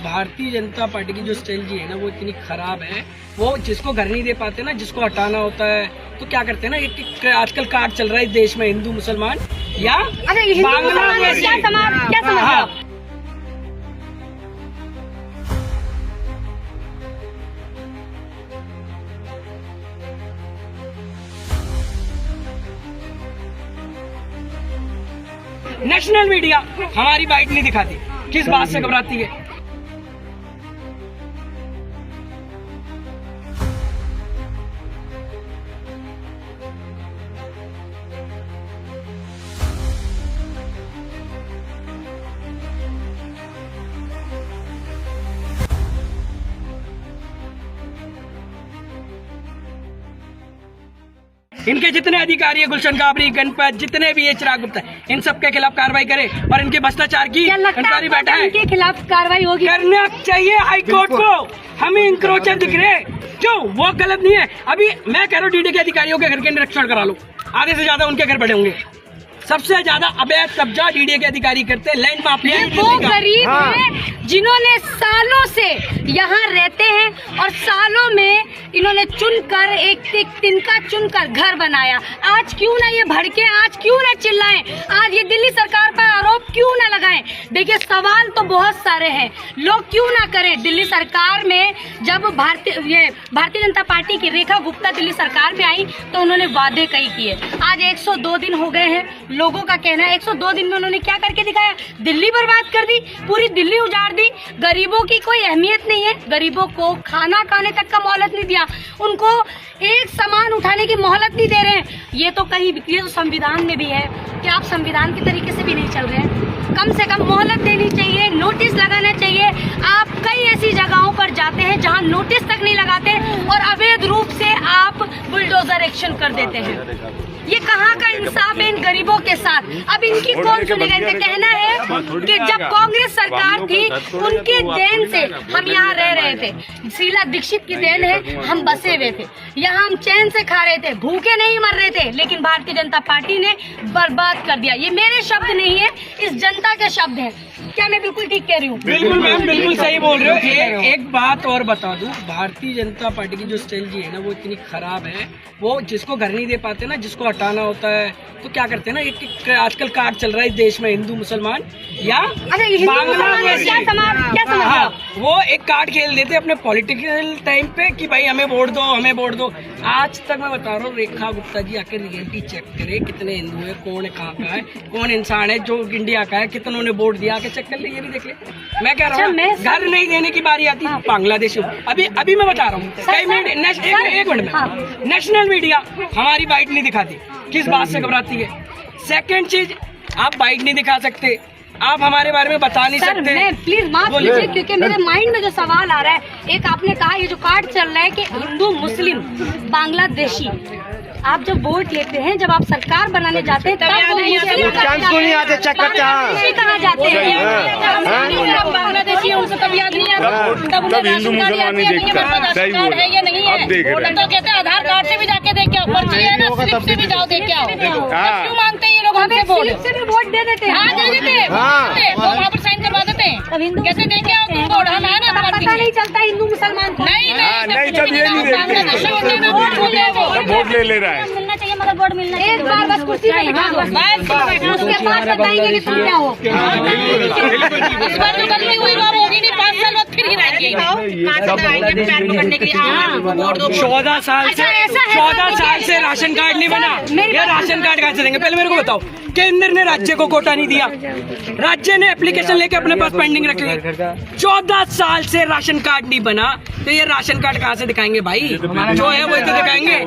Bharatiya Janata party की जो strategy है ना वो इतनी खराब है। वो जिसको घर नहीं दे पाते ना, जिसको हटाना होता है तो क्या करते हैं ना, एक आजकल कार्ड चल रहा है इस देश में, हिंदू मुसलमान या बांग्लादेशी। क्या समझ आप? नेशनल मीडिया हमारी बाइट नहीं दिखाती, किस बात से घबराती है? इनके जितने अधिकारी है, गुलशन काबरी, गणपत, जितने भी है, चिराग गुप्ता, इन सब के खिलाफ कार्रवाई करे और इनके भ्रष्टाचार की इंक्वायरी बैठा है। इनके खिलाफ कार्रवाई होगी, करना चाहिए हाईकोर्ट को। हमें इंक्रोचर दिख रहे, क्यों? वो गलत नहीं है। अभी मैं कह रहा हूँ डीडी के अधिकारियों के घर के निरीक्षण करा लो, आधे से ज्यादा उनके घर बड़े होंगे। सबसे ज्यादा अवैध कब्जा डीडीए के अधिकारी करते हैं, लैंड माफिया। वो गरीब हैं जिन्होंने सालों से यहाँ रहते हैं और सालों में इन्होंने चुनकर एक तिनका चुनकर घर बनाया। आज क्यों ना ये भड़के, आज क्यों ना चिल्लाएं, आज ये दिल्ली सरकार पर आरोप क्यों ना लगाएं? देखिए सवाल तो बहुत सारे हैं, लोग क्यों ना करें। दिल्ली सरकार में जब भारतीय जनता पार्टी की रेखा गुप्ता दिल्ली सरकार में आई तो उन्होंने वादे कई किए। आज 102 दिन हो गए हैं, लोगों का कहना है 102 दिन में उन्होंने क्या करके दिखाया? दिल्ली बर्बाद कर दी, पूरी दिल्ली उजाड़ दी। गरीबों की कोई अहमियत नहीं है, गरीबों को खाना खाने तक का मोहलत नहीं दिया, उनको एक सामान उठाने की मोहलत नहीं दे रहे हैं। ये तो कहीं ये तो संविधान में भी है कि आप संविधान के तरीके से भी नहीं चल रहे हैं। कम से कम मोहलत देनी चाहिए, नोटिस लगाना चाहिए। आप कई ऐसी जगहों पर जाते हैं जहां नोटिस तक नहीं लगाते और अवैध रूप से आप बुलडोजर एक्शन कर देते हैं। ये कहाँ का इंसाफ है इन गरीबों के साथ? अब इनकी कौन सुनेगा? इनका कहना है कि जब कांग्रेस सरकार थी उनके देन से हम यहाँ रह रहे थे, शीला दीक्षित की देन है, हम बसे हुए थे, यहाँ हम चैन से खा रहे थे, भूखे नहीं मर रहे थे, लेकिन भारतीय जनता पार्टी ने बर्बाद कर दिया। ये मेरे शब्द नहीं है, इस जनता के शब्द है। क्या मैं बिल्कुल ठीक कह रही हूँ? बिल्कुल मैम, बिल्कुल सही बोल रहे हो। एक बात और बता दूं, भारतीय जनता पार्टी की जो स्ट्रेटजी है ना वो इतनी खराब है। वो जिसको घर नहीं दे पाते ना, जिसको हटाना होता है तो क्या करते हैं ना, एक आजकल कार्ड चल रहा है इस देश में, हिंदू मुसलमान या बांग्लादेशी। हाँ, वो एक कार्ड खेल देते अपने पॉलिटिकल टाइम पे कि भाई हमें वोट दो, हमें वोट दो। आज तक मैं बता रहा हूँ, रेखा गुप्ता जी आकर रियलिटी चेक करे, कितने हिंदू है, कौन है, कहाँ का है, कौन इंसान है जो इंडिया का है, कितनों ने वोट दिया, आके चेक कर ले, ये नहीं देख ले। मैं कह रहा हूँ घर नहीं देने की बारी आती बांग्लादेश। अभी मैं बता रहा हूँ, एक मिनट में, नेशनल मीडिया हमारी बाइट नहीं दिखाती, किस बात से घबराती है? सेकंड चीज, आप बाइट नहीं दिखा सकते, आप हमारे बारे में बता नहीं सकते। मैं प्लीज माफ कीजिए, क्योंकि मेरे माइंड में जो सवाल आ रहा है, एक आपने कहा ये जो कार्ड चल रहा है कि हिंदू मुस्लिम बांग्लादेशी, आप जब वोट लेते हैं, जब आप सरकार बनाने जाते हैं, तब नहीं आते चेक करते हैं, कहाँ जाते हैं? बांग्लादेशी उनसे तब याद नहीं आता, तब हिंदू मुसलमान नहीं देखता है या नहीं है। तो कहते हैं आधार कार्ड से भी जाके देख के आओ, पर्ची है ना, स्लिप से भी जाओ देख के आओ। क्यों मांगते हैं ये लोग हमसे वोट? स्लिप से भी वोट दे देते हैं। हाँ दे देते हैं, वहाँ पर साइन करवा देते हैं। अब हिंदू कैसे देख के आओ तुम वोट? हम है ना, पता नहीं चलता हिंदू मुसलमान को। नहीं तब ये नहीं देखते, वोट ले रहा है। मिलना चाहिए मगर वोट मिलना चाहिए। एक बार बस कुर्सी पे बिठा दो, उसके बाद बताएंगे कि तुम क्या हो। इस बार जो गलती हुई वो होगी नहीं, 5 साल बाद फिर गिराएंगे। 14 साल से राशन कार्ड नहीं बना, ये राशन कार्ड कहाँ से देंगे? पहले मेरे को बताओ, केंद्र ने राज्य को कोटा नहीं दिया, राज्य ने एप्लीकेशन लेके अपने पास पेंडिंग रख ली। 14 साल से राशन कार्ड नहीं बना तो ये राशन कार्ड कहाँ से दिखाएंगे भाई? जो है वही तो दिखाएंगे।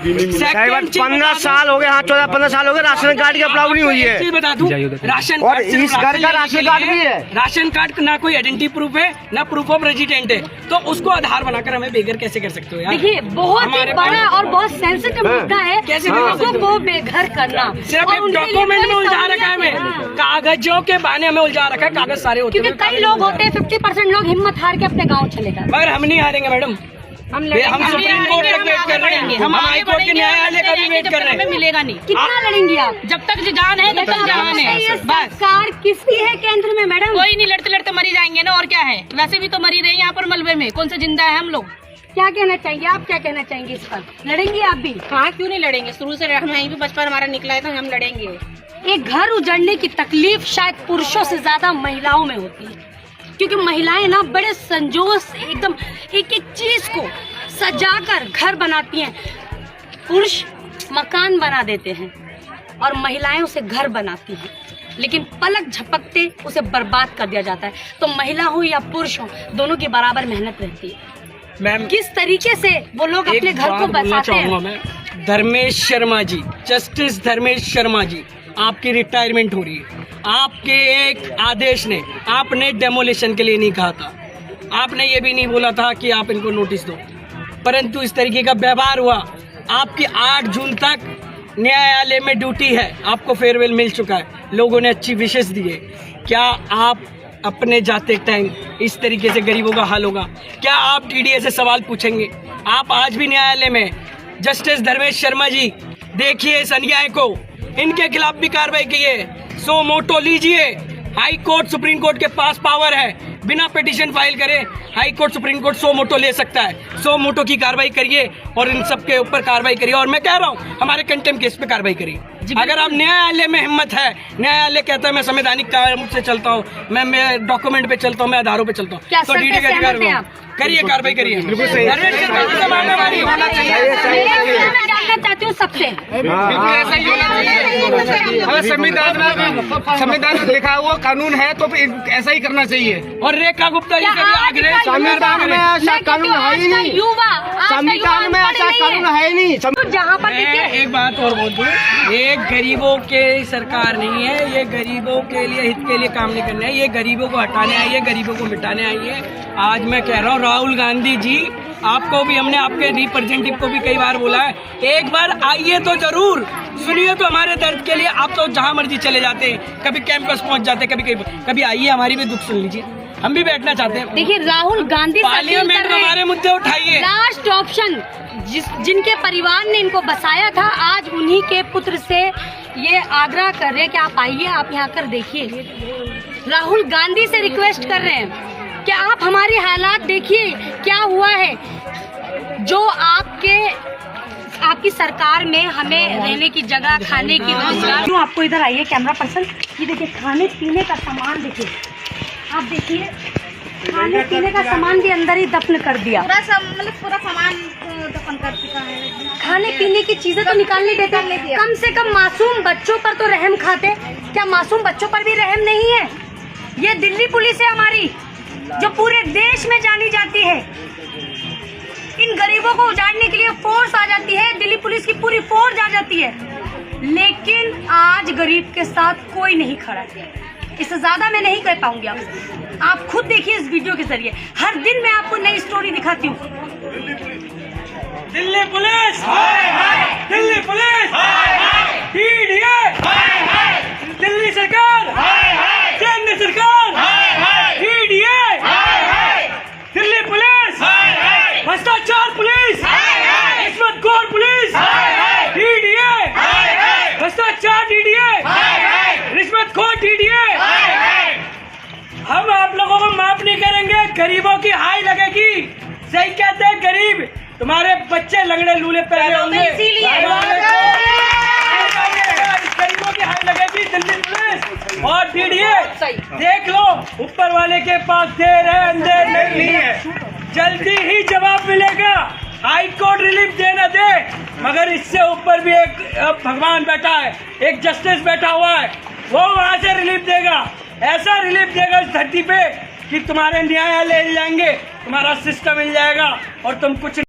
15 साल हो गए, हाँ 14-15 साल हो गए, राशन कार्ड की अप्लाई नहीं हुई है। बता दूं, राशन और इस घर का राशन कार्ड भी है। राशन कार्ड ना कोई आइडेंटिटी प्रूफ है, ना प्रूफ ऑफ रेजिडेंट है, तो उसको आधार बनाकर हमें बेघर कैसे कर सकते हो यार? देखिए बहुत ही बड़ा और बहुत सेंसिटिव मुद्दा है, कैसे लोगों को बेघर करना। सिर्फ डॉक्यूमेंट में उलझा रखा है हमें, कागजों के बहाने हमें उलझा रखा है, कागज सारे होते हैं। क्योंकि कई लोग होते हैं, 50% लोग हिम्मत हार के अपने गाँव चले जाते हैं। मगर हम नहीं हारेंगे मैडम, हम हम सुप्रीम कोर्ट तक वेट कर रहे हैं, हम हाई कोर्ट के न्यायालय का भी वेट कर रहे हैं। मिलेगा नहीं। कितना लड़ेंगी आप? जब तक जान है तब तक जान है। ये बस सरकार किसकी है केंद्र में मैडम? कोई नहीं, लड़ते लड़ते मरी जाएंगे ना, और क्या है। वैसे भी तो मरी रहे यहाँ पर मलबे में, कौन से जिंदा है हम लोग। क्या कहना चाहिए आप? क्या कहना चाहेंगे इस पर? लड़ेंगी आप भी? हाँ, क्यों नहीं लड़ेंगे। शुरू से हम यहीं पे बचपन हमारा निकला है तो हम लड़ेंगे। एक घर उजड़ने की तकलीफ शायद पुरुषों से ज्यादा महिलाओं में होती है, क्योंकि महिलाएं ना बड़े संजोग से एकदम एक एक चीज को सजाकर घर बनाती हैं। पुरुष मकान बना देते हैं और महिलाएं उसे घर बनाती हैं, लेकिन पलक झपकते उसे बर्बाद कर दिया जाता है। तो महिला हो या पुरुष हो, दोनों की बराबर मेहनत रहती है। मैम किस तरीके से वो लोग अपने घर को बसाते हैं। मैं धर्मेश शर्मा जी, जस्टिस धर्मेश शर्मा जी, आपकी रिटायरमेंट हो रही है। आपके एक आदेश ने, आपने डेमोलिशन के लिए नहीं कहा था, आपने ये भी नहीं बोला था कि आप इनको नोटिस दो, परंतु इस तरीके का व्यवहार हुआ। आपकी 8 जून तक न्यायालय में ड्यूटी है, आपको फेयरवेल मिल चुका है, लोगों ने अच्छी विशेष दी है। क्या आप अपने जाते टाइम इस तरीके से गरीबों का हाल होगा? क्या आप टीडीए से सवाल पूछेंगे? आप आज भी न्यायालय में, जस्टिस धर्मेश शर्मा जी देखिए इस अन्याय को, इनके खिलाफ भी कार्रवाई कीजिए, सो मोटो लीजिए। हाई कोर्ट सुप्रीम कोर्ट के पास पावर है, बिना पिटीशन फाइल करे high court supreme court so मोटो ले सकता है। सो मोटो की कार्रवाई करिए और इन सब के ऊपर कार्रवाई करिए। और मैं कह रहा हूँ हमारे कंटेम्प्ट केस पे कार्रवाई करिए। अगर आप न्यायालय में हिम्मत है, न्यायालय कहता है मैं संवैधानिक काम से चलता हूँ, मैं डॉक्यूमेंट पे चलता हूँ, मैं आधारों पे चलता हूँ, तो डीडी का करिए, कार्रवाई करिए। मैं जानना चाहती हूँ सबसे, संविधान में लिखा हुआ कानून है तो ऐसा ही करना चाहिए। और रेखा गुप्ता जी से भी आग्रह, संविधान में ऐसा कानून है ही नहीं, संविधान में ऐसा कानून है ही नहीं। जहाँ पर मैं एक बात और बोल दूं, ये गरीबों के सरकार नहीं है, ये गरीबों के लिए हित के लिए काम नहीं करना है, ये गरीबों को हटाने आई है, गरीबों को मिटाने आई है। आज मैं कह रहा हूँ राहुल गांधी जी, आपको भी हमने, आपके रिप्रेजेंटेटिव को भी कई बार बोला है, एक बार आइए तो जरूर, सुनिए तो हमारे दर्द के लिए। आप तो जहाँ मर्जी चले जाते हैं, कभी कैंपस पहुँच जाते हैं, कभी आइए हमारी भी दुख सुन लीजिए, हम भी बैठना चाहते हैं। देखिए राहुल गांधी पार्लियामेंट में हमारे मुद्दे उठाइए। लास्ट ऑप्शन जिनके परिवार ने इनको बसाया था, आज उन्हीं के पुत्र से ये आग्रह कर रहे हैं कि आप आइए, आप यहाँ कर देखिए। राहुल गांधी से रिक्वेस्ट कर रहे हैं कि आप हमारे हालात देखिए क्या हुआ है, जो आपकी सरकार में हमें रहने की जगह, खाने की रोजगार। आपको इधर आइए कैमरा पर्सन, ये देखिए खाने पीने का सामान देखिए, आप देखिए खाने पीने का सामान भी अंदर ही दफन कर दिया, पूरा सामान दफन कर चुका है। खाने पीने की चीजें तो निकाल नहीं देते, कम से कम मासूम बच्चों पर तो रहम खाते। क्या मासूम बच्चों पर भी रहम नहीं है? ये दिल्ली पुलिस है हमारी, जो पूरे देश में जानी जाती है। इन गरीबों को उजाड़ने के लिए फोर्स आ जाती है, दिल्ली पुलिस की पूरी फोर्स आ जाती है, लेकिन आज गरीब के साथ कोई नहीं खड़ा है। इससे ज्यादा मैं नहीं कह पाऊंगी आपसे, आप खुद देखिए इस वीडियो के जरिए। हर दिन मैं आपको नई स्टोरी दिखाती हूँ। Delhi police, Delhi police, TDA, Delhi सरकार, केंद्र सरकार, टीडीए, दिल्ली पुलिस, भ्रष्टाचार पुलिस, रिश्वतखोर पुलिस, टीडीए, भ्रष्टाचार टीडीए, रिश्वतखोर टीडीए। हम आप लोगों को माफ नहीं करेंगे, गरीबों की हाई लगेगी। सही कहते हैं, गरीब तुम्हारे बच्चे लंगड़े लूले पहले होंगे, गरीबों की हाई लगेगी दिल्ली पुलिस और टीडीए। देख लो, ऊपर वाले के पास देर है, अंधेर नहीं है, जल्दी ही जवाब मिलेगा। हाई कोर्ट रिलीफ देना दे, मगर इससे ऊपर भी एक भगवान बैठा है, एक जस्टिस बैठा हुआ है, वो वहाँ से रिलीफ देगा। ऐसा रिलीफ देगा इस धरती पे कि तुम्हारे न्यायालय हिल जाएंगे, तुम्हारा सिस्टम हिल जाएगा और तुम कुछ